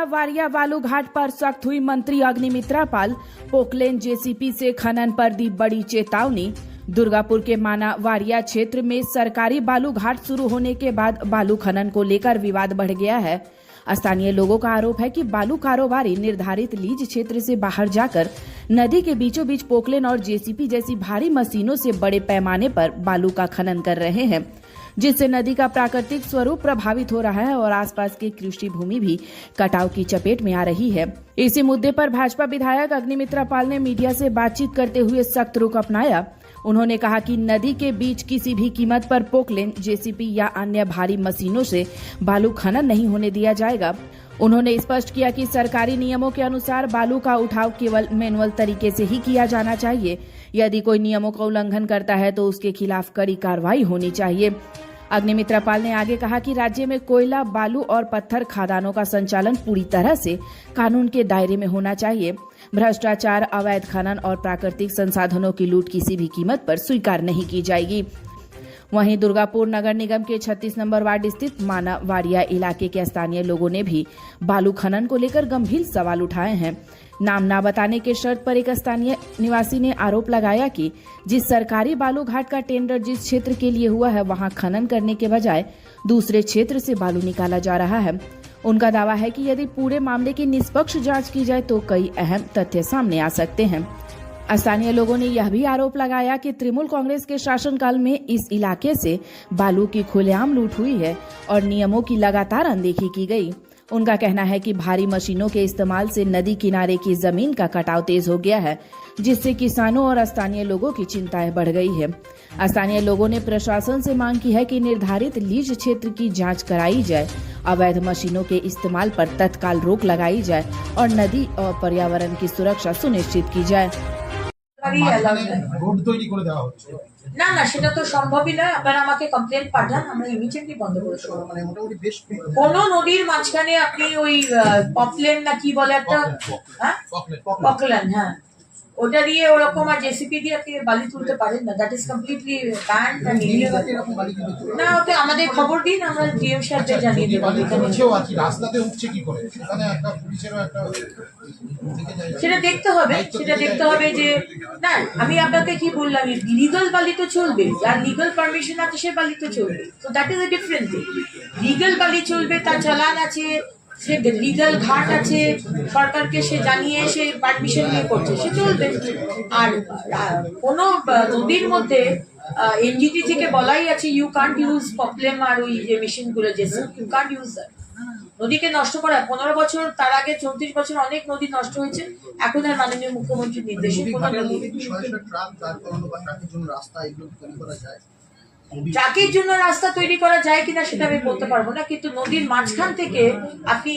वारिया बालू घाट पर सख्त हुई मंत्री अग्निमित्रा पाल। पोकलेन जेसीपी से खनन पर दी बड़ी चेतावनी। दुर्गापुर के माना वारिया क्षेत्र में सरकारी बालू घाट शुरू होने के बाद बालू खनन को लेकर विवाद बढ़ गया है। स्थानीय लोगों का आरोप है कि बालू कारोबारी निर्धारित लीज क्षेत्र से बाहर जाकर नदी के बीचों बीच पोकलेन और जेसीपी जैसी भारी मशीनों से बड़े पैमाने पर बालू का खनन कर रहे हैं, जिससे नदी का प्राकृतिक स्वरूप प्रभावित हो रहा है और आसपास की कृषि भूमि भी कटाव की चपेट में आ रही है। इसी मुद्दे पर भाजपा विधायक अग्निमित्रा पाल ने मीडिया से बातचीत करते हुए सख्त रुख अपनाया। उन्होंने कहा कि नदी के बीच किसी भी कीमत पर पोकलेन, जेसीपी या अन्य भारी मशीनों से बालू खनन नहीं होने दिया जाएगा। उन्होंने स्पष्ट किया कि सरकारी नियमों के अनुसार बालू का उठाव केवल मैनुअल तरीके से ही किया जाना चाहिए। यदि कोई नियमों का उल्लंघन करता है तो उसके खिलाफ कड़ी कार्रवाई होनी चाहिए। अग्निमित्रा पाल ने आगे कहा कि राज्य में कोयला, बालू और पत्थर खदानों का संचालन पूरी तरह से कानून के दायरे में होना चाहिए। भ्रष्टाचार, अवैध खनन और प्राकृतिक संसाधनों की लूट किसी भी कीमत पर स्वीकार नहीं की जाएगी। वहीं दुर्गापुर नगर निगम के 36 नंबर वार्ड स्थित माना वारिया इलाके के स्थानीय लोगों ने भी बालू खनन को लेकर गंभीर सवाल उठाए हैं। नाम ना बताने के शर्त पर एक स्थानीय निवासी ने आरोप लगाया कि जिस सरकारी बालू घाट का टेंडर जिस क्षेत्र के लिए हुआ है, वहां खनन करने के बजाय दूसरे क्षेत्र से बालू निकाला जा रहा है। उनका दावा है कि यदि पूरे मामले की निष्पक्ष जांच की जाए तो कई अहम तथ्य सामने आ सकते हैं। स्थानीय लोगों ने यह भी आरोप लगाया कि तृणमूल कांग्रेस के शासनकाल में इस इलाके से बालू की खुलेआम लूट हुई है और नियमों की लगातार अनदेखी की गई। उनका कहना है कि भारी मशीनों के इस्तेमाल से नदी किनारे की जमीन का कटाव तेज हो गया है, जिससे किसानों और स्थानीय लोगों की चिंताएं बढ़ गई है। स्थानीय लोगों ने प्रशासन से मांग की है कि निर्धारित लीज क्षेत्र की जांच कराई जाए, अवैध मशीनों के इस्तेमाल पर तत्काल रोक लगाई जाए और नदी और पर्यावरण की सुरक्षा सुनिश्चित की जाए। না না সেটা তো সম্ভবই নয়। আপনারা আমাকে কমপ্লেন পাঠান, আমরা ইমিডিয়েটলি বন্ধ করে দেবো। কোন নদীর মাঝখানে আপনি ওই পপলেন না কি বলে একটা, হ্যাঁ পকলেন, হ্যাঁ ওটা দিয়ে ওরকম আর জেসিপি দিয়ে আপনি বালি তুলতে পারেন না। That is completely banned and illegal. না ওতে আমাদের খবর দিন, আমরা ডিএম সাহেবকে জানিয়ে দেবো। রাস্তাতে উঠছে কি করে, সেখানে একটা পুলিশেরও একটা সেটা দেখতে হবে, সেটা দেখতে হবে যে না আমি আপনাকে কি বললাম, লিগাল বালি তো চলবে, যার লিগাল পারমিশন আছে সে বালি তো চলবে। তো that is a different thing. Legal বালি চলবে, তার চালান আছে, সে লিগাল ঘাট আছে, সরকারকে সে জানিয়ে সে পারমিশন নিয়ে করছে, সে চলবে। আর কোন নদীর মধ্যে এনজিটি থেকে বলাই আছে ইউ কান্ট ইউজ পপলেম আর ওই যে মেশিন গুলো, যে ইউ কান্ট ইউজ দ্যাট। নদীকে নষ্ট করা 15 বছর, তার আগে 34 বছর অনেক নদী নষ্ট হয়েছে। এখন আর মাননীয় মুখ্যমন্ত্রীর নির্দেশে কোনো নদী ট্রাকের জন্য রাস্তা তৈরি করা যায় কিনা সেটা আমি বলতে পারবো না, কিন্তু নদীর মাঝখান থেকে আপনি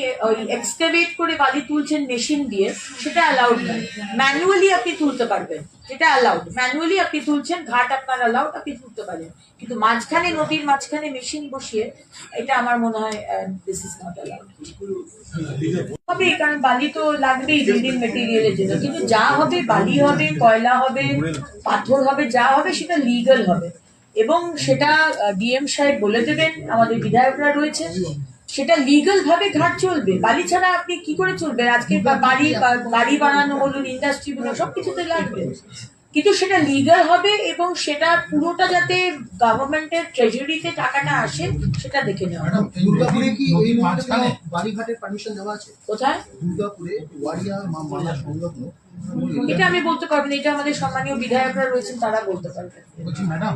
এক্সকাভেট করে বালি তুলছেন মেশিন দিয়ে, সেটা অ্যালাউড নয়। ম্যানুয়ালি আপনি তুলতে পারবেন, সেটা অ্যালাউড। ম্যানুয়ালি আপনি তুলছেন, ঘাট আপনার অ্যালাউড, আপনি তুলতে পারেন, কিন্তু মাঝখানে নদীর মাঝখানে মেশিন বসিয়ে এটা আমার মনে হয় দিস ইজ নট অ্যালাউড। হবে কারণ বালি তো লাগবেই বিল্ডিং মেটেরিয়ালের জন্য, কিন্তু যা হবে বালি হবে, কয়লা হবে, পাথর হবে, যা হবে সেটা লিগাল হবে এবং সেটা ডিএম সাহেব বলে দেবেন, আমাদের বিধায়করা রয়েছে, সেটা লিগাল ভাবে ঘাট চলবে। বালি ছাড়া আপনি কি করে চলবে? আজকে গাড়ি বানানো বলুন, ইন্ডাস্ট্রি বলুন, সবকিছুতে লাগবে, কিন্তু সেটা লিগাল হবে এবং সেটা পুরোটা যাতে গভর্নমেন্টের ট্রেজারিতে টাকাটা আসে সেটা দেখে নেওয়া। দুর্গাপুরে কি এই মাঝখানে বাড়িঘাটের পারমিশন দেওয়া আছে? কোথায়? দুর্গাপুরে ওয়ারিয়া মানা সংলগ্ন। এটা আমি বলতে পারবো না, এটা আমাদের সম্মানীয় বিধায়করা রয়েছেন, তারা বলতে পারবেন। বলছি ম্যাডাম,